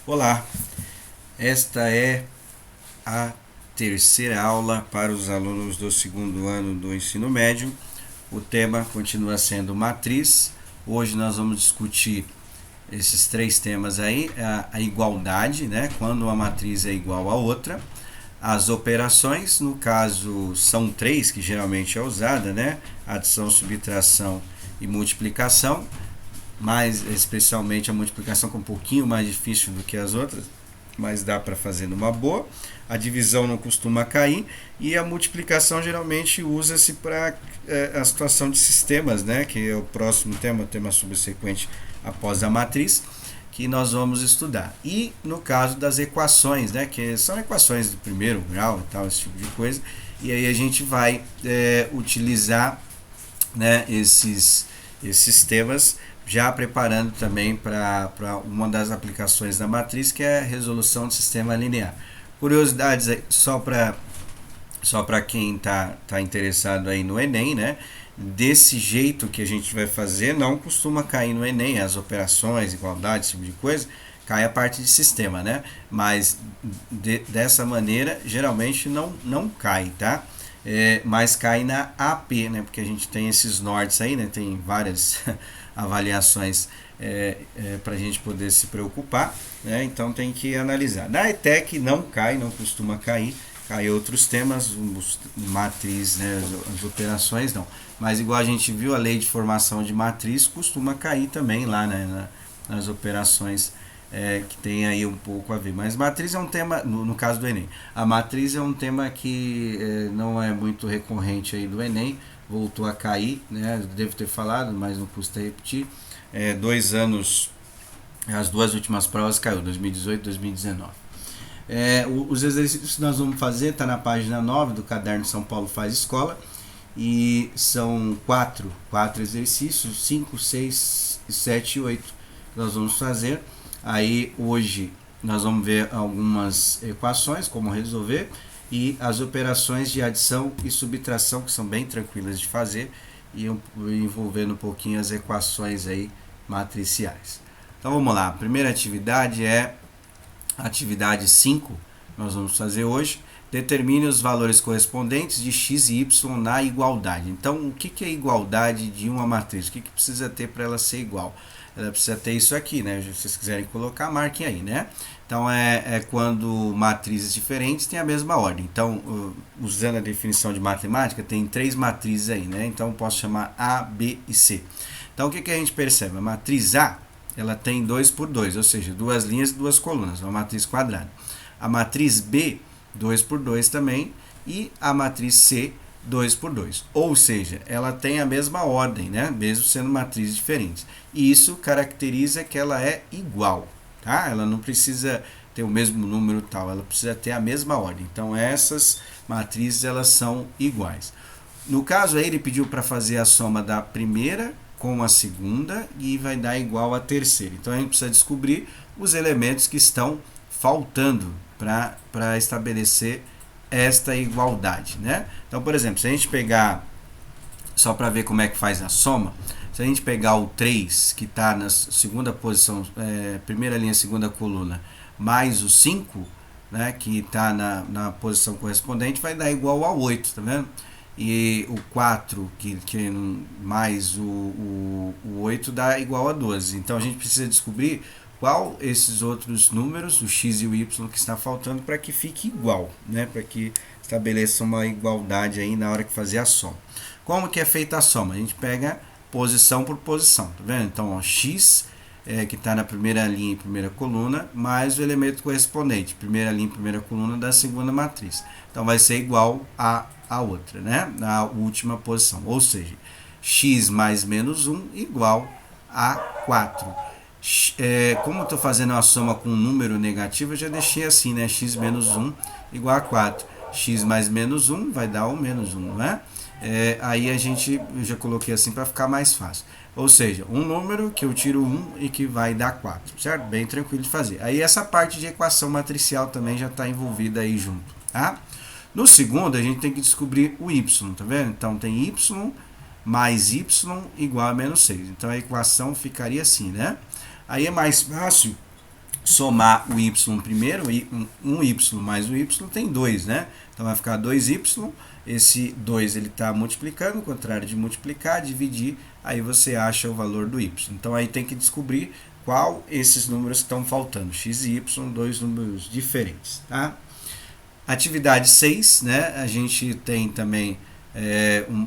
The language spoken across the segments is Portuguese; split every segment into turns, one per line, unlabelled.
Olá, esta é a terceira aula para os alunos do segundo ano do ensino médio. O tema continua sendo matriz. Hoje nós vamos discutir esses três temas aí: a igualdade, né? Quando uma matriz é igual a outra. As operações, no caso, são três que geralmente é usada, né? Adição, subtração e multiplicação, mais especialmente a multiplicação, que é um pouquinho mais difícil do que as outras, mas dá para fazer numa boa. A divisão não costuma cair e a multiplicação geralmente usa-se para a situação de sistemas, né, que é o próximo tema, o tema subsequente após a matriz, que nós vamos estudar. E no caso das equações, né, que são equações do primeiro grau e tal, esse tipo de coisa, e aí a gente vai utilizar, né, esses temas, já preparando também para uma das aplicações da matriz, que é a resolução do sistema linear. Curiosidades só para quem tá interessado aí no Enem, né? Desse jeito que a gente vai fazer, não costuma cair no Enem, as operações, igualdade, esse tipo de coisa, cai a parte de sistema, né? Mas dessa maneira, geralmente não cai, tá? Mas cai na AP, né? Porque a gente tem esses nortes aí, né? Tem várias avaliações para a gente poder se preocupar, né? Então tem que analisar. Na ETEC não cai, não costuma cair, cai outros temas, matriz, né? As operações não. Mas igual a gente viu, a lei de formação de matriz costuma cair também lá, né? Nas operações que tem aí um pouco a ver. Mas matriz é um tema, no caso do Enem, a matriz é um tema que não é muito recorrente aí do Enem, voltou a cair, né? Devo ter falado, mas não custa repetir. 2 anos, as duas últimas provas caiu, 2018 e 2019. Os exercícios que nós vamos fazer está na página 9 do caderno São Paulo Faz Escola, e são quatro exercícios, 5, 6, 7 e 8 que nós vamos fazer. Aí hoje nós vamos ver algumas equações, como resolver, e as operações de adição e subtração, que são bem tranquilas de fazer, e envolvendo um pouquinho as equações aí matriciais. Então vamos lá, a primeira atividade é a atividade 5, nós vamos fazer hoje. Determine os valores correspondentes de x e y na igualdade. Então, o que é igualdade de uma matriz? O que precisa ter para ela ser igual? Ela precisa ter isso aqui, né? Se vocês quiserem colocar, marquem aí, né? Então, é quando matrizes diferentes têm a mesma ordem. Então, usando a definição de matemática, tem 3 matrizes aí, né? Então, posso chamar A, B e C. Então, o que a gente percebe? A matriz A, ela tem 2 por 2, ou seja, 2 linhas e 2 colunas, uma matriz quadrada. A matriz B, 2 por 2 também, e a matriz C, 2 por 2. Ou seja, ela tem a mesma ordem, né? Mesmo sendo matrizes diferentes. E isso caracteriza que ela é igual, tá? Ela não precisa ter o mesmo número tal, ela precisa ter a mesma ordem. Então essas matrizes, elas são iguais. No caso aí, ele pediu para fazer a soma da primeira com a segunda e vai dar igual à terceira. Então a gente precisa descobrir os elementos que estão faltando para estabelecer esta igualdade, né? Então, por exemplo, se a gente pegar, só para ver como é que faz a soma, se a gente pegar o 3, que está na segunda posição, primeira linha, segunda coluna, mais o 5, né, que está na posição correspondente, vai dar igual ao 8, tá vendo? E o 4, que mais o 8, dá igual a 12. Então, a gente precisa descobrir qual esses outros números, o x e o y, que está faltando para que fique igual, né? Para que estabeleça uma igualdade aí na hora que fazer a soma. Como que é feita a soma? A gente pega posição por posição, tá vendo? Então, ó, x, que está na primeira linha e primeira coluna, mais o elemento correspondente, primeira linha e primeira coluna da segunda matriz. Então, vai ser igual a outra, né? Na última posição. Ou seja, x mais menos 1 igual a 4. Como eu estou fazendo uma soma com um número negativo, eu já deixei assim, né? X menos 1 igual a 4. X mais menos 1 vai dar o menos 1, não é? Aí eu já coloquei assim para ficar mais fácil. Ou seja, um número que eu tiro 1 e que vai dar 4, certo? Bem tranquilo de fazer. Aí essa parte de equação matricial também já está envolvida aí junto, tá? No segundo, a gente tem que descobrir o y, tá vendo? Então tem y mais y igual a menos 6. Então a equação ficaria assim, né? Aí é mais fácil somar o y primeiro, um y mais o y tem 2, né? Então vai ficar 2y, esse 2 ele está multiplicando, o contrário de multiplicar, dividir, aí você acha o valor do y. Então aí tem que descobrir qual esses números que estão faltando, x e y, dois números diferentes, tá? Atividade 6, né? A gente tem também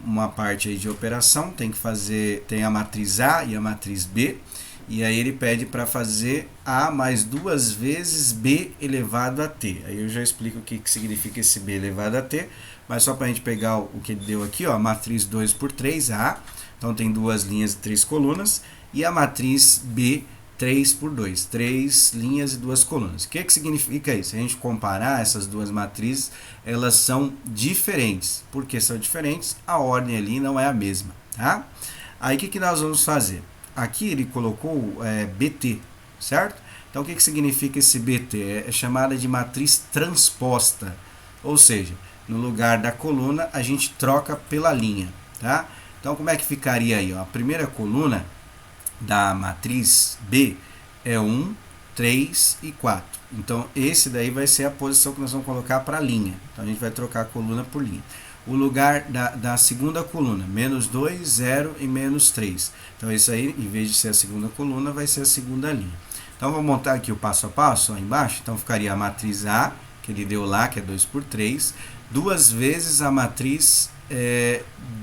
uma parte aí de operação, tem que fazer, tem a matriz A e a matriz B, e aí ele pede para fazer A mais 2 vezes B elevado a T. Aí eu já explico o que significa esse B elevado a T, mas só para a gente pegar o que ele deu aqui, ó, a matriz 2 por 3, A, então tem 2 linhas e 3 colunas, e a matriz B, 3 por 2, 3 linhas e 2 colunas. O que significa isso? Se a gente comparar essas duas matrizes, elas são diferentes. Por que são diferentes? A ordem ali não é a mesma, tá? Aí o que nós vamos fazer? Aqui ele colocou BT, certo? Então o que significa esse BT? É chamada de matriz transposta, ou seja, no lugar da coluna a gente troca pela linha, tá? Então como é que ficaria aí? Ó? A primeira coluna da matriz B é 1, 3 e 4. Então esse daí vai ser a posição que nós vamos colocar para a linha. Então a gente vai trocar a coluna por linha. O lugar da segunda coluna, menos 2, 0 e menos 3. Então isso aí, em vez de ser a segunda coluna, vai ser a segunda linha. Então vou montar aqui o passo a passo, lá embaixo. Então ficaria a matriz A, que ele deu lá, que é 2 por 3, duas vezes a matriz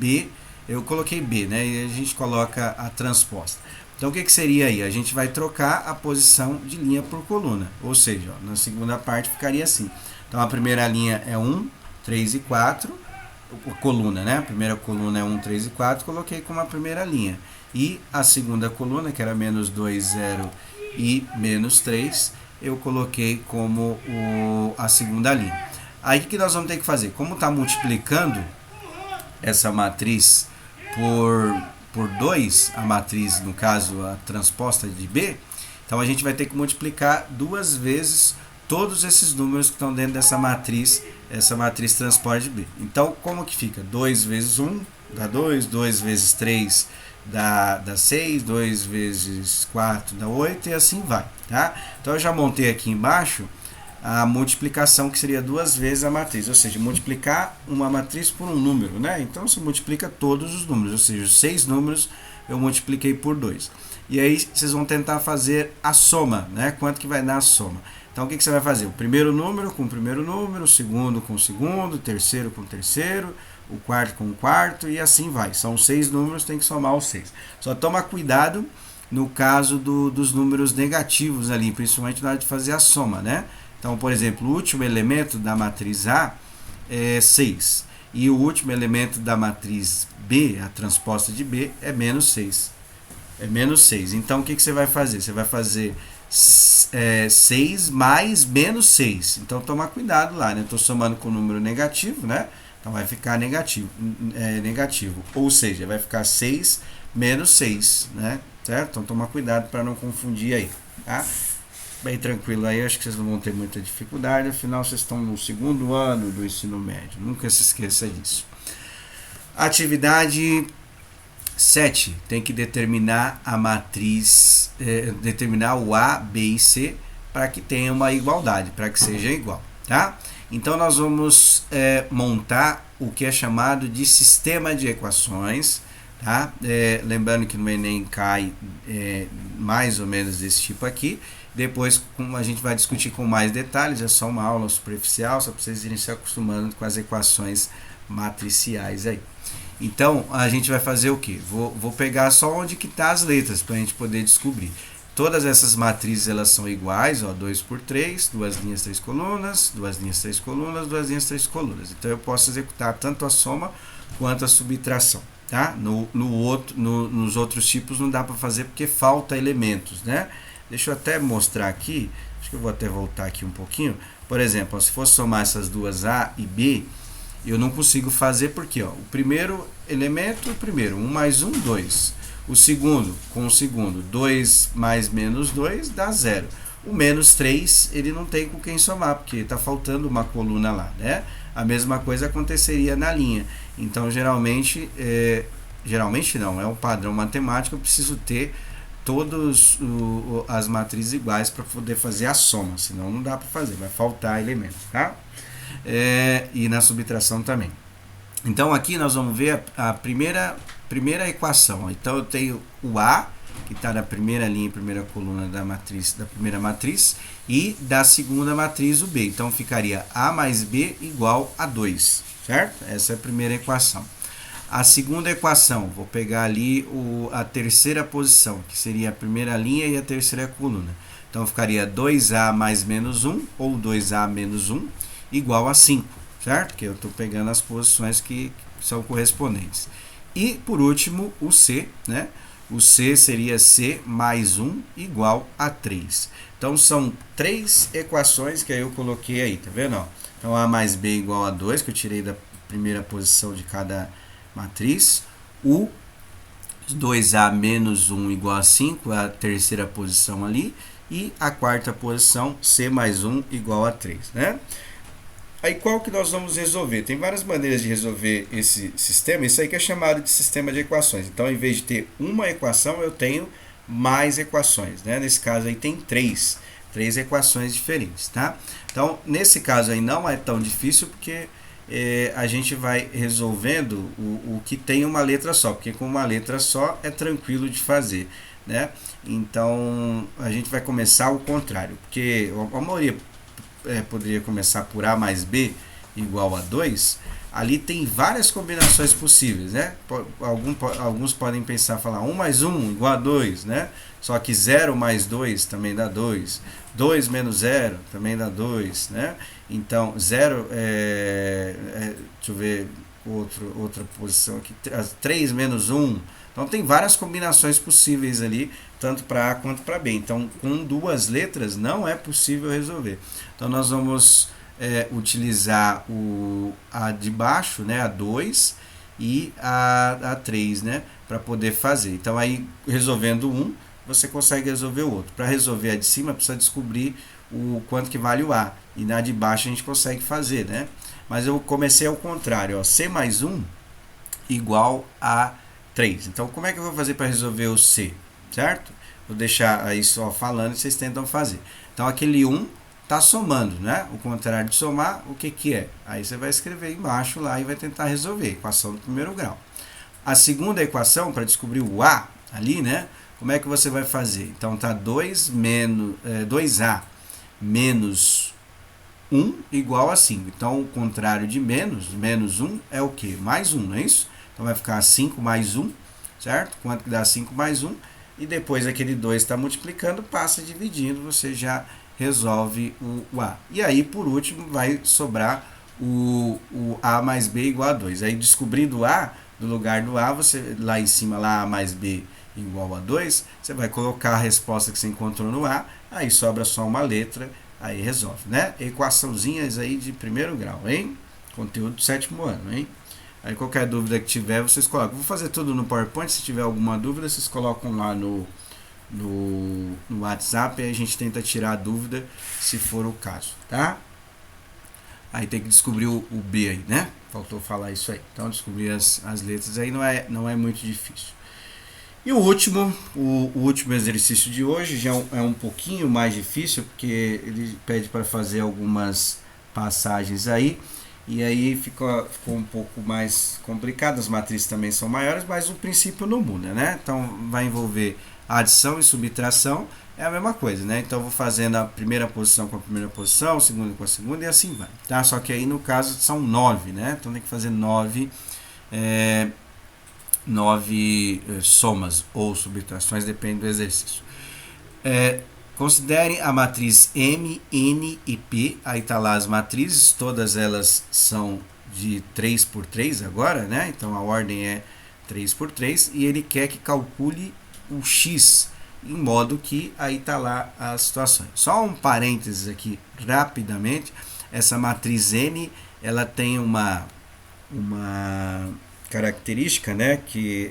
B, eu coloquei B, né? E a gente coloca a transposta. Então o que seria aí? A gente vai trocar a posição de linha por coluna, ou seja, ó, na segunda parte ficaria assim. Então a primeira linha é 1, 3 e 4, coluna, né? A primeira coluna é 1, 3 e 4, coloquei como a primeira linha. E a segunda coluna, que era menos 2, 0 e menos 3, eu coloquei como a segunda linha. Aí o que nós vamos ter que fazer? Como está multiplicando essa matriz por 2, a matriz, no caso, a transposta de B, então a gente vai ter que multiplicar duas vezes todos esses números que estão dentro dessa matriz, essa matriz transporte de B. Então, como que fica? 2 vezes 1 dá 2, 2 vezes 3 dá 6, 2 vezes 4 dá 8 e assim vai, tá? Então eu já montei aqui embaixo a multiplicação, que seria duas vezes a matriz, ou seja, multiplicar uma matriz por um número, né? Então você multiplica todos os números, ou seja, os 6 números eu multipliquei por 2. E aí vocês vão tentar fazer a soma, né? Quanto que vai dar a soma? Então o que você vai fazer? O primeiro número com o primeiro número, o segundo com o segundo, o terceiro com o terceiro, o quarto com o quarto e assim vai. São 6 números, tem que somar os 6. Só toma cuidado no caso dos números negativos ali, principalmente na hora de fazer a soma, né? Então, por exemplo, o último elemento da matriz A é 6. E o último elemento da matriz B, a transposta de B, é menos 6. É menos 6. Então, o que você vai fazer? Você vai fazer 6 mais menos 6. Então, toma cuidado lá, né? Estou somando com o número negativo, né? Então, vai ficar negativo. Negativo. Ou seja, vai ficar 6 menos 6, né? Certo? Então, toma cuidado para não confundir aí, tá? Bem tranquilo aí, acho que vocês não vão ter muita dificuldade, afinal vocês estão no segundo ano do ensino médio, nunca se esqueça disso. Atividade 7, tem que determinar a matriz, determinar o A, B e C para que tenha uma igualdade, para que seja igual, tá? Então nós vamos montar o que é chamado de sistema de equações, tá? Lembrando que no Enem cai mais ou menos desse tipo aqui. Depois a gente vai discutir com mais detalhes, é só uma aula superficial, só para vocês irem se acostumando com as equações matriciais aí. Então, a gente vai fazer o que? Vou pegar só onde que tá as letras, para a gente poder descobrir. Todas essas matrizes, elas são iguais, ó, 2 por 3, 2 linhas, 3 colunas, 2 linhas, 3 colunas, 2 linhas, 3 colunas. Então, eu posso executar tanto a soma quanto a subtração, tá? Nos outros tipos não dá para fazer porque falta elementos, né? Deixa eu até mostrar aqui, acho que eu vou até voltar aqui um pouquinho. Por exemplo, ó, se for somar essas duas A e B, eu não consigo fazer porque ó, o primeiro elemento, 1 mais 1, 2. O segundo, com o segundo, 2 mais menos 2 dá 0. O menos 3, ele não tem com quem somar, porque está faltando uma coluna lá, né? A mesma coisa aconteceria na linha. Então, geralmente não, é um padrão matemático, eu preciso ter todas as matrizes iguais para poder fazer a soma, senão não dá para fazer, vai faltar elemento, tá? E na subtração também. Então aqui nós vamos ver a primeira equação. Então eu tenho o A, que está na primeira linha, primeira coluna da primeira matriz, e da segunda matriz o B. Então ficaria A mais B igual a 2, certo? Essa é a primeira equação. A segunda equação, vou pegar ali a terceira posição, que seria a primeira linha e a terceira coluna. Então ficaria 2A mais menos 1, ou 2A menos 1, igual a 5, certo? Que eu estou pegando as posições que são correspondentes. E, por último, o C, né? O C seria C mais 1 igual a 3. Então, são 3 equações que eu coloquei aí, tá vendo? Ó? Então, A mais B igual a 2, que eu tirei da primeira posição de cada matriz. O 2A menos 1 igual a 5, a terceira posição ali. E a quarta posição, C mais 1 igual a 3, né? Aí qual que nós vamos resolver? Tem várias maneiras de resolver esse sistema. Isso aí que é chamado de sistema de equações. Então, em vez de ter uma equação, eu tenho mais equações, né? Nesse caso aí tem três equações diferentes, tá? Então, nesse caso aí não é tão difícil, porque a gente vai resolvendo o que tem uma letra só, porque com uma letra só é tranquilo de fazer, né? Então, a gente vai começar ao contrário, porque a maioria poderia começar por A mais B igual a 2, ali tem várias combinações possíveis, né? Alguns podem pensar, falar 1 mais 1 igual a 2, né? Só que 0 mais 2 também dá 2, 2 menos 0 também dá 2, né? Então, 0, deixa eu ver outra posição aqui, 3 menos 1, então tem várias combinações possíveis ali, tanto para A quanto para B. Então, com duas letras não é possível resolver. Então, nós vamos utilizar a de baixo, né, a 2 e a 3, né, para poder fazer. Então, aí, resolvendo um, você consegue resolver o outro. Para resolver a de cima, precisa descobrir o quanto que vale o A. E na de baixo a gente consegue fazer, né? Mas eu comecei ao contrário, ó, C mais 1 igual a 3. Então, como é que eu vou fazer para resolver o C? Certo? Vou deixar aí só falando e vocês tentam fazer. Então, aquele 1 está somando, né? O contrário de somar, o que que é? Aí você vai escrever embaixo lá e vai tentar resolver. Equação do primeiro grau. A segunda equação, para descobrir o A ali, né? Como é que você vai fazer? Então, tá 2A menos 1 igual a 5. Então, o contrário de menos 1 é o quê? Mais 1, não é isso? Então, vai ficar 5 mais 1, certo? Quanto que dá 5 mais 1? E depois aquele 2 está multiplicando, passa dividindo, você já resolve o A. E aí, por último, vai sobrar o A mais B igual a 2. Aí, descobrindo o A, no lugar do A, você lá em cima, lá A mais B igual a 2, você vai colocar a resposta que você encontrou no A, aí sobra só uma letra, aí resolve, né? Equaçãozinhas aí de primeiro grau, hein? Conteúdo do 7º ano, hein? Aí qualquer dúvida que tiver, vocês colocam. Vou fazer tudo no PowerPoint, se tiver alguma dúvida, vocês colocam lá no WhatsApp e a gente tenta tirar a dúvida, se for o caso, tá? Aí tem que descobrir o B aí, né? Faltou falar isso aí. Então, descobrir as letras aí não é muito difícil. E o último exercício de hoje já é um pouquinho mais difícil, porque ele pede para fazer algumas passagens aí, e aí ficou um pouco mais complicado. As matrizes também são maiores, mas o princípio não muda, né? Então vai envolver adição e subtração, é a mesma coisa, né? Então eu vou fazendo a primeira posição com a primeira posição, a segunda com a segunda e assim vai, tá? Só que aí no caso são 9, né? Então tem que fazer 9 somas ou subtrações, depende do exercício. Considere a matriz M, N e P, aí está lá as matrizes, todas elas são de 3 por 3 agora, né? Então a ordem é 3 por 3 e ele quer que calcule o X, em modo que aí está lá as situações. Só um parênteses aqui, rapidamente, essa matriz N, ela tem uma característica, né, que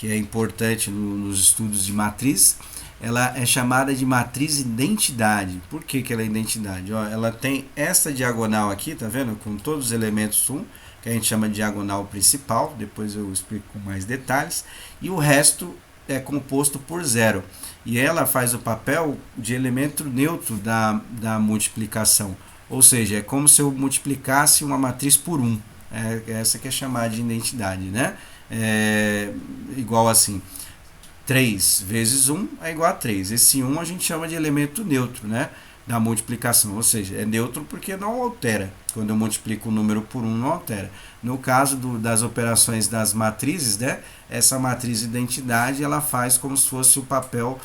é importante nos estudos de matriz. Ela é chamada de matriz identidade. Por que ela é identidade? Ó, ela tem essa diagonal aqui, tá vendo? Com todos os elementos 1, que a gente chama de diagonal principal, depois eu explico com mais detalhes, e o resto é composto por zero. E ela faz o papel de elemento neutro da multiplicação. Ou seja, é como se eu multiplicasse uma matriz por 1. Essa que é chamada de identidade, né? Igual assim, 3 vezes 1 é igual a 3. Esse 1 a gente chama de elemento neutro, né? Da multiplicação, ou seja, é neutro porque não altera. Quando eu multiplico o número por 1, não altera. No caso das operações das matrizes, né? Essa matriz de identidade, ela faz como se fosse o papel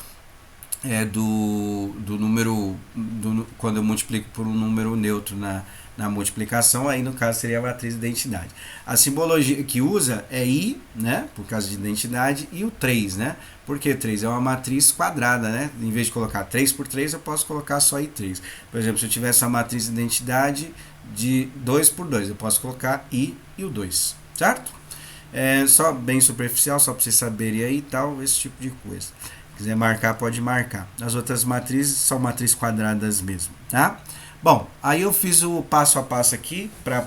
do número, quando eu multiplico por um número neutro na multiplicação, aí no caso seria a matriz de identidade. A simbologia que usa é I, né, por causa de identidade, e o 3, né, porque 3 é uma matriz quadrada, né, em vez de colocar 3 por 3, eu posso colocar só I3. Por exemplo, se eu tivesse uma matriz de identidade de 2 por 2, eu posso colocar I e o 2, certo? Só bem superficial, só para vocês saberem aí e tal, esse tipo de coisa. Quiser marcar, pode marcar. As outras matrizes são matrizes quadradas mesmo, tá? Bom, aí eu fiz o passo a passo aqui para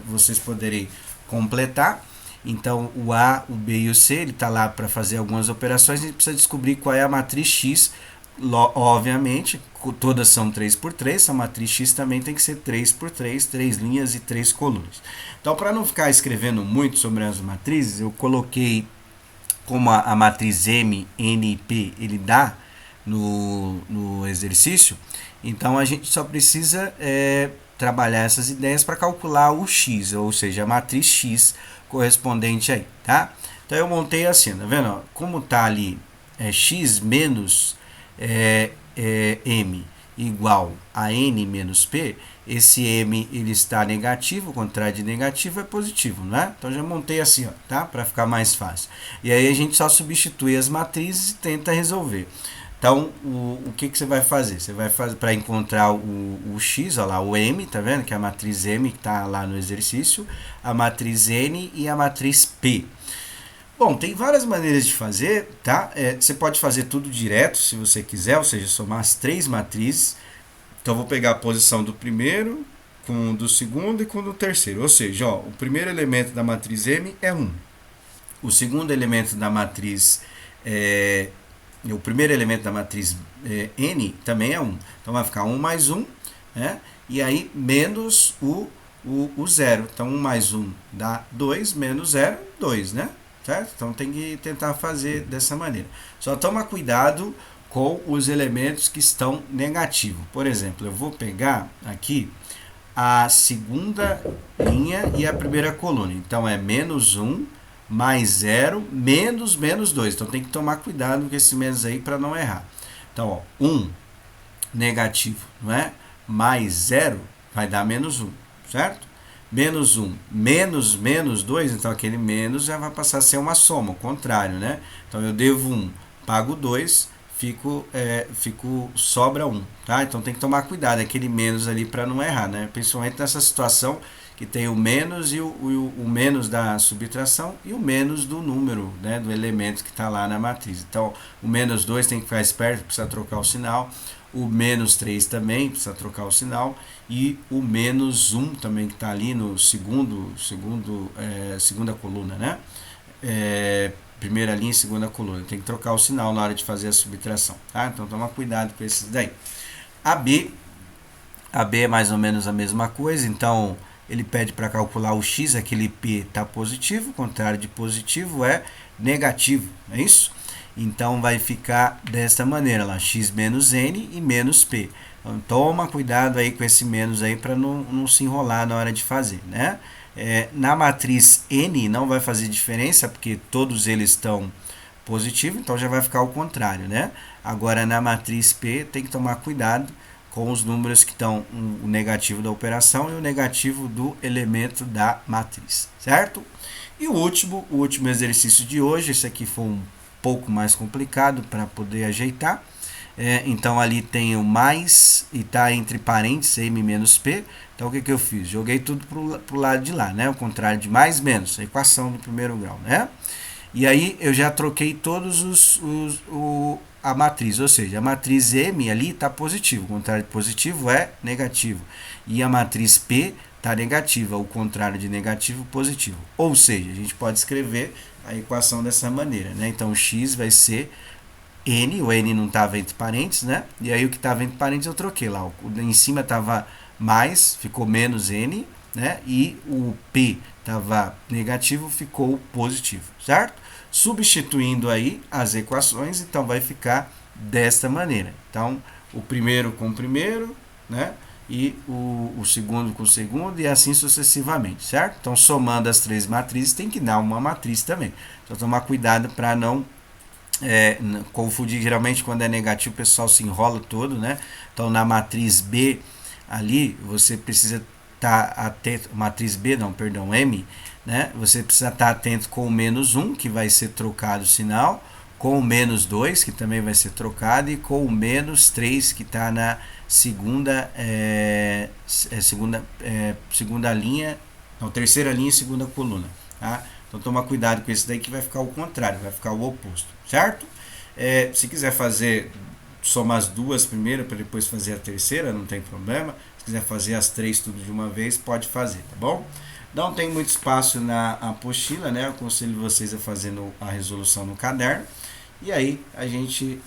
vocês poderem completar. Então, o A, o B e o C, ele está lá para fazer algumas operações. A gente precisa descobrir qual é a matriz X. Obviamente, todas são 3 por 3. A matriz X também tem que ser 3 por 3, 3 linhas e 3 colunas. Então, para não ficar escrevendo muito sobre as matrizes, eu coloquei como a matriz M, N e P ele dá no exercício, então a gente só precisa trabalhar essas ideias para calcular o X, ou seja, a matriz X correspondente aí, tá? Então eu montei assim, tá vendo? Como tá ali X menos M igual a N menos P, esse M ele está negativo, o contrário de negativo é positivo, né? Então já montei assim, ó, tá? Para ficar mais fácil. E aí a gente só substitui as matrizes e tenta resolver. Então, o que você vai fazer? Você vai fazer para encontrar o X, olha lá, o M, tá vendo? Que é a matriz M que está lá no exercício, a matriz N e a matriz P. Bom, tem várias maneiras de fazer, tá? Você pode fazer tudo direto, se você quiser, ou seja, somar as 3 matrizes. Então, eu vou pegar a posição do primeiro, com o do segundo e com o do terceiro. Ou seja, ó, o primeiro elemento da matriz M é 1. O segundo elemento da matriz... o primeiro elemento da matriz N também é 1. Então, vai ficar 1 mais 1, né? E aí, menos o 0. Então, 1 mais 1 dá 2, menos 0, 2, né? Certo? Então, tem que tentar fazer dessa maneira. Só toma cuidado com os elementos que estão negativos. Por exemplo, eu vou pegar aqui a segunda linha e a primeira coluna. Então, é menos 1, mais 0, menos 2. Então, tem que tomar cuidado com esse menos aí para não errar. Então, ó, 1 negativo, não é? Mais 0 vai dar menos 1, certo? Menos 1, menos 2, então aquele menos já vai passar a ser uma soma, o contrário, né? Então, eu devo 1, pago 2, sobra 1, tá? Então, tem que tomar cuidado, aquele menos ali para não errar, né? Principalmente nessa situação que tem o menos e o menos da subtração e o menos do número, né, do elemento que está lá na matriz. Então, o menos 2 tem que ficar esperto, precisa trocar o sinal. O menos 3 também precisa trocar o sinal. E o menos 1 também, que está ali no segunda coluna, né? Primeira linha e segunda coluna. Tem que trocar o sinal na hora de fazer a subtração, tá? Então, toma cuidado com esses daí. A B é mais ou menos a mesma coisa, então... Ele pede para calcular o X, aquele P está positivo, o contrário de positivo é negativo, é isso? Então, vai ficar desta maneira, lá, X menos N e menos P. Então, toma cuidado aí com esse menos aí para não se enrolar na hora de fazer, né? Na matriz N não vai fazer diferença, porque todos eles estão positivos, então já vai ficar o contrário, né? Agora, na matriz P, tem que tomar cuidado com os números que estão o negativo da operação e o negativo do elemento da matriz, certo? E o último exercício de hoje, esse aqui foi um pouco mais complicado para poder ajeitar. Então, ali tem o mais e está entre parênteses, M menos P. Então, o que eu fiz? Joguei tudo para o lado de lá, né? O contrário de mais menos, a equação do primeiro grau, né? E aí, eu já troquei todos a matriz, ou seja, a matriz M ali está positivo, o contrário de positivo é negativo. E a matriz P está negativa, o contrário de negativo, positivo. Ou seja, a gente pode escrever a equação dessa maneira, né? Então o x vai ser n, o n não estava entre parênteses, né? E aí o que estava entre parênteses eu troquei lá. O em cima estava mais, ficou menos n, né? E o p estava negativo, ficou positivo, certo? Substituindo aí as equações, então vai ficar desta maneira. Então, o primeiro com o primeiro, né? E o segundo com o segundo, e assim sucessivamente, certo? Então, somando as três matrizes, tem que dar uma matriz também. Só tomar cuidado para não confundir. Geralmente quando é negativo o pessoal se enrola todo, né? Então na matriz B ali você precisa estar atento, matriz B não, perdão, M, né? Você precisa estar atento com o menos 1, que vai ser trocado o sinal, com o menos 2, que também vai ser trocado, e com o menos 3, que está na segunda linha, não, terceira linha e segunda coluna, tá? Então toma cuidado com esse daí que vai ficar o contrário, vai ficar o oposto, certo? Se quiser fazer, somar as duas primeiro para depois fazer a terceira, não tem problema. Se quiser fazer as três tudo de uma vez, pode fazer, tá bom? Não tem muito espaço na apostila, né? Eu aconselho vocês a fazer a resolução no caderno. E aí a gente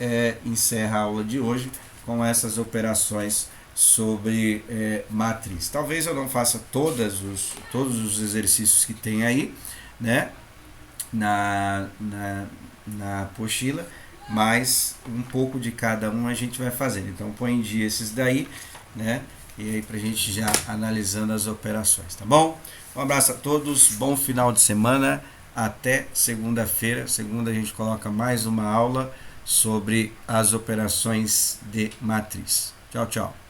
encerra a aula de hoje com essas operações sobre matriz. Talvez eu não faça todos os exercícios que tem aí, né, na apostila, mas um pouco de cada um a gente vai fazendo. Então põe em dia esses daí, né, e aí pra gente já analisando as operações, tá bom? Um abraço a todos, bom final de semana, até segunda-feira. Segunda a gente coloca mais uma aula sobre as operações de matriz. Tchau, tchau.